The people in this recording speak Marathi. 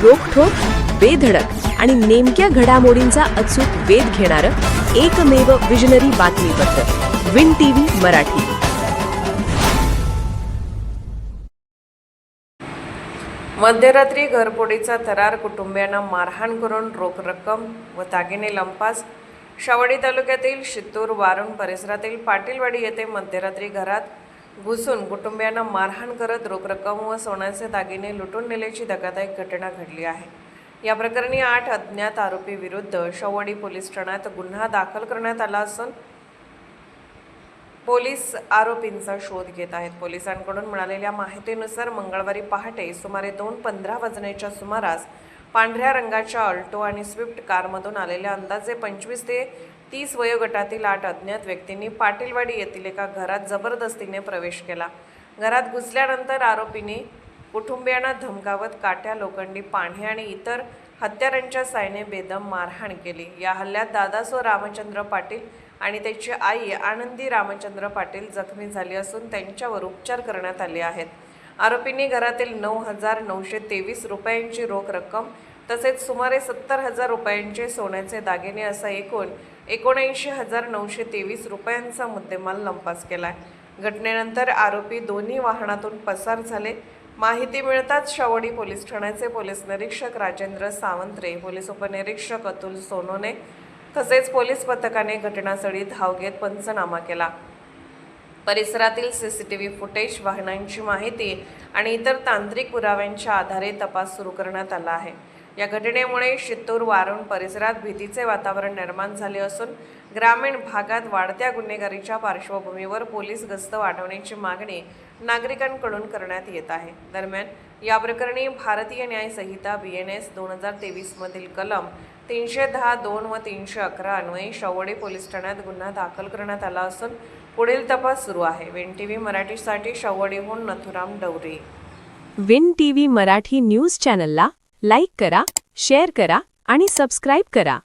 रोखठोक, बेधडक आणि नेमक्या घडामोडींचा अचूक वेध घेणारं एकमेव विजनरी बातमीपत्र विन टीव्ही मराठी. मध्यरात्री घरफोडीचा थरार, कुटुंबियांना मारहाण करून रोख रक्कम व दागिने लंपास. शावडी तालुक्यातील शित्तूर वारुण परिसरातील पाटीलवाडी येथे मध्यरात्री घरात घुसून कुटुंबियांना मारहाण करत रोख रक्कम व सोन्याचे दागिने लुटून नेल्याची धक्कादायक घटना घडली आहे. या प्रकरणी 8 अज्ञात आरोपी विरुद्ध शावडी पोलीस ठाण्यात गुन्हा दाखल करण्यात आला असून पोलीस आरोपींचा शोध घेत आहेत. पोलिसांकडून मिळालेल्या माहितीनुसार मंगळवारी पहाटे सुमारे 2:15 वाजण्याच्या सुमारास पांढऱ्या रंगाच्या अल्टो आणि स्विफ्ट कारमधून आलेल्या अंदाजे 25 ते 30 वयोगटातील 8 अज्ञात व्यक्तींनी पाटीलवाडी येथील एका घरात जबरदस्तीने प्रवेश केला. घरात घुसल्यानंतर आरोपींनी कुटुंबियांना धमकावत काट्या, लोखंडी पाढे आणि इतर हत्यारांच्या साहाय्याने बेदम मारहाण केली. या हल्ल्यात दादासो रामचंद्र पाटील आणि त्याची आई आनंदी रामचंद्र पाटील जखमी झाली असून त्यांच्यावर उपचार करण्यात आले आहेत. आरोपींनी घरातील 9,923 रुपयांची रोख रक्कम तसेच सुमारे 70,000 रुपयांचे सोन्याचे दागिने असा एकूण 79,923 रुपयांचा मुद्देमाल लंपास केला. घटनेनंतर आरोपी दोन्ही वाहनातून पसार झाले. माहिती मिळताच शावडी पोलीस ठाण्याचे पोलीस निरीक्षक राजेंद्र सावंत्रे, पोलीस उपनिरीक्षक अतुल सोनोने तसेच पोलीस पथकाने घटनास्थळी धाव घेत पंचनामा केला. परिसरातील सीसीटीव्ही फुटेज, वाहनांची माहिती आणि इतर तांत्रिक पुराव्यांच्या आधारे तपास सुरू करण्यात आला आहे. या घटनेमुळे शित्तूर वारुण परिसरात भीतीचे वातावरण निर्माण झाले असून ग्रामीण भागात वाढत्या गुन्हेगारीच्या पार्श्वभूमीवर पोलीस गस्त वाढवण्याची मागणी नागरिकांकडून करण्यात येत आहे. दरम्यान या प्रकरणी भारतीय न्याय संहिता BNS 2023 मधील कलम 310(2) व 311 अन्वये शावडी पोलीस ठाण्यात गुन्हा दाखल करण्यात आला असून पुढील तपास सुरू आहे. विन टीव्ही मराठीसाठी शावडीहून Nathuram Dawre. Win TV Marathi news चॅनलला लाईक करा, शेअर करा आणि सबस्क्राईब करा.